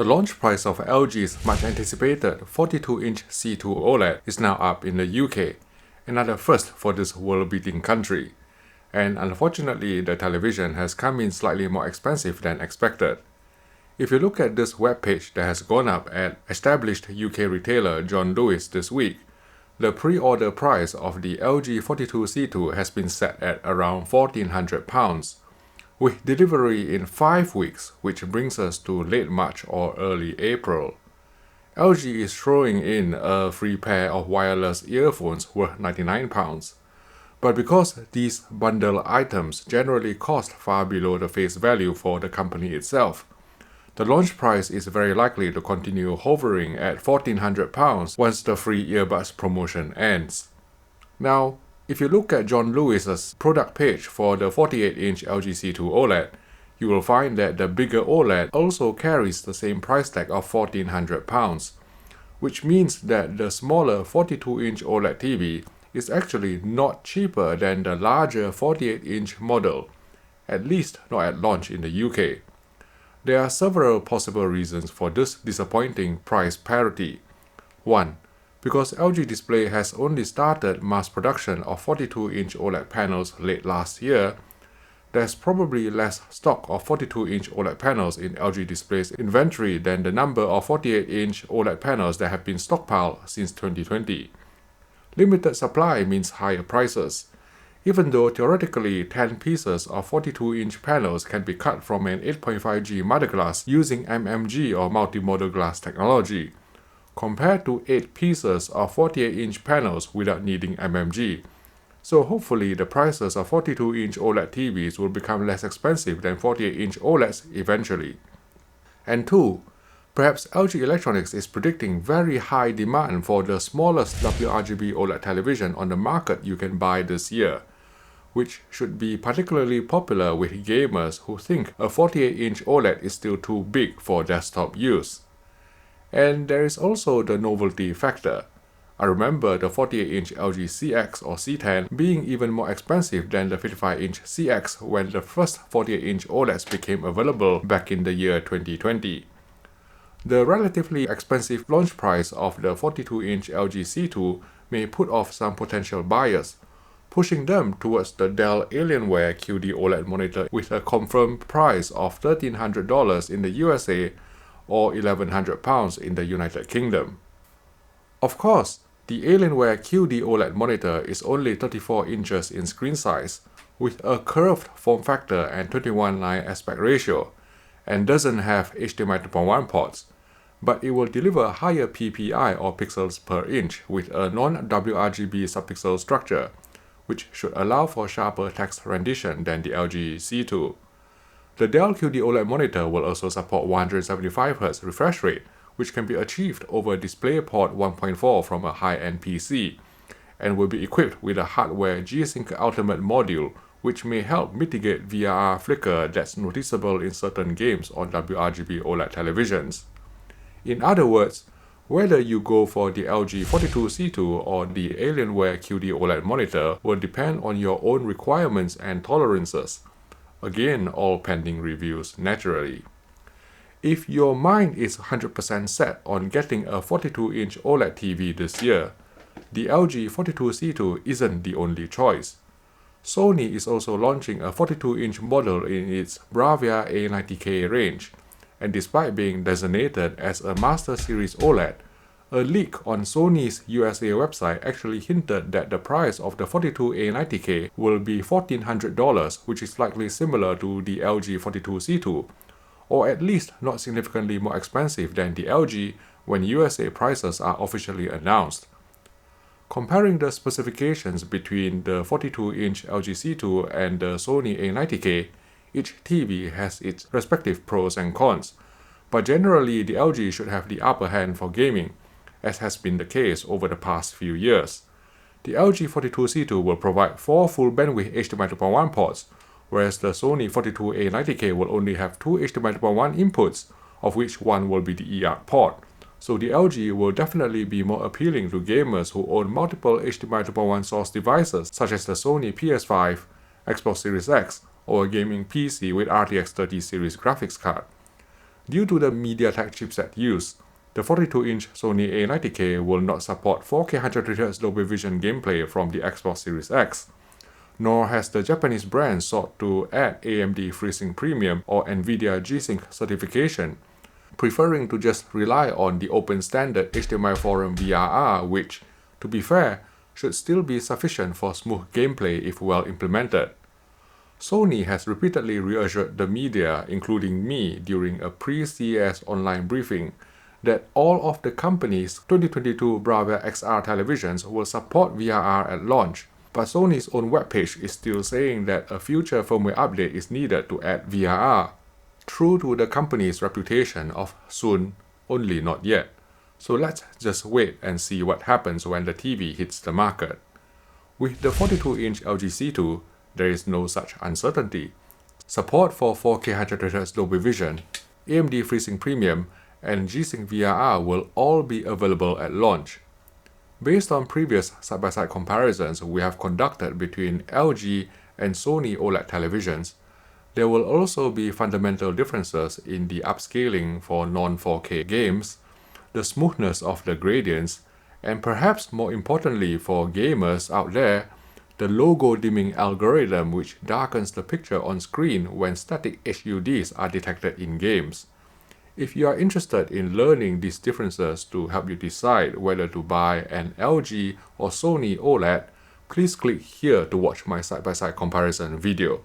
The launch price of LG's much anticipated 42-inch C2 OLED is now up in the UK, another first for this world-beating country. And unfortunately, the television has come in slightly more expensive than expected. If you look at this webpage that has gone up at established UK retailer John Lewis this week, the pre-order price of the LG 42C2 has been set at around £1,400, with delivery in 5 weeks, which brings us to late March or early April. LG is throwing in a free pair of wireless earphones worth £99. But because these bundle items generally cost far below the face value for the company itself, the launch price is very likely to continue hovering at £1,400 once the free earbuds promotion ends. Now, if you look at John Lewis's product page for the 48-inch LG C2 OLED, you will find that the bigger OLED also carries the same price tag of £1,400, which means that the smaller 42-inch OLED TV is actually not cheaper than the larger 48-inch model, at least not at launch in the UK. There are several possible reasons for this disappointing price parity. 1. Because LG Display has only started mass production of 42-inch OLED panels late last year, there's probably less stock of 42-inch OLED panels in LG Display's inventory than the number of 48-inch OLED panels that have been stockpiled since 2020. Limited supply means higher prices. Even though theoretically 10 pieces of 42-inch panels can be cut from an 8.5G mother glass using MMG or multi-model glass technology, compared to 8 pieces of 48-inch panels without needing MMG. So hopefully the prices of 42-inch OLED TVs will become less expensive than 48-inch OLEDs eventually. And 2. Perhaps LG Electronics is predicting very high demand for the smallest WRGB OLED television on the market you can buy this year, which should be particularly popular with gamers who think a 48-inch OLED is still too big for desktop use. And there is also the novelty factor. I remember the 48-inch LG CX or C10 being even more expensive than the 55-inch CX when the first 48-inch OLEDs became available back in the year 2020. The relatively expensive launch price of the 42-inch LG C2 may put off some potential buyers, pushing them towards the Dell Alienware QD OLED monitor with a confirmed price of $1,300 in the USA or £1,100 in the United Kingdom. Of course, the Alienware QD OLED monitor is only 34 inches in screen size, with a curved form factor and 21:9 aspect ratio, and doesn't have HDMI 2.1 ports, but it will deliver higher PPI or pixels per inch with a non-WRGB subpixel structure, which should allow for sharper text rendition than the LG C2. The Dell QD OLED monitor will also support 175Hz refresh rate, which can be achieved over DisplayPort 1.4 from a high-end PC, and will be equipped with a hardware G-Sync Ultimate module, which may help mitigate VRR flicker that's noticeable in certain games on WRGB OLED televisions. In other words, whether you go for the LG 42C2 or the Alienware QD OLED monitor will depend on your own requirements and tolerances. Again, all pending reviews naturally. If your mind is 100% set on getting a 42-inch OLED TV this year, the LG 42C2 isn't the only choice. Sony is also launching a 42-inch model in its Bravia A90K range, and despite being designated as a Master Series OLED, a leak on Sony's USA website actually hinted that the price of the 42A90K will be $1,400, which is likely similar to the LG 42C2, or at least not significantly more expensive than the LG when USA prices are officially announced. Comparing the specifications between the 42-inch LG C2 and the Sony A90K, each TV has its respective pros and cons, but generally the LG should have the upper hand for gaming, as has been the case over the past few years. The LG 42C2 will provide 4 full bandwidth HDMI 2.1 ports, whereas the Sony 42A90K will only have 2 HDMI 2.1 inputs, of which one will be the eARC port. So the LG will definitely be more appealing to gamers who own multiple HDMI 2.1 source devices such as the Sony PS5, Xbox Series X, or a gaming PC with RTX 30 series graphics card. Due to the MediaTek chipset used, the 42-inch Sony A90K will not support 4K 120Hz Dolby Vision gameplay from the Xbox Series X, nor has the Japanese brand sought to add AMD FreeSync Premium or NVIDIA G-Sync certification, preferring to just rely on the open standard HDMI forum VRR, which, to be fair, should still be sufficient for smooth gameplay if well implemented. Sony has repeatedly reassured the media, including me, during a pre-CES online briefing, that all of the company's 2022 Bravia XR televisions will support VRR at launch, but Sony's own webpage is still saying that a future firmware update is needed to add VRR, true to the company's reputation of soon, only not yet. So let's just wait and see what happens when the TV hits the market. With the 42-inch LG C2, there is no such uncertainty. Support for 4K 120Hz Dolby Vision, AMD FreeSync Premium, and G-Sync VRR will all be available at launch. Based on previous side-by-side comparisons we have conducted between LG and Sony OLED televisions, there will also be fundamental differences in the upscaling for non-4K games, the smoothness of the gradients, and perhaps more importantly for gamers out there, the logo dimming algorithm which darkens the picture on screen when static HUDs are detected in games. If you are interested in learning these differences to help you decide whether to buy an LG or Sony OLED, please click here to watch my side-by-side comparison video.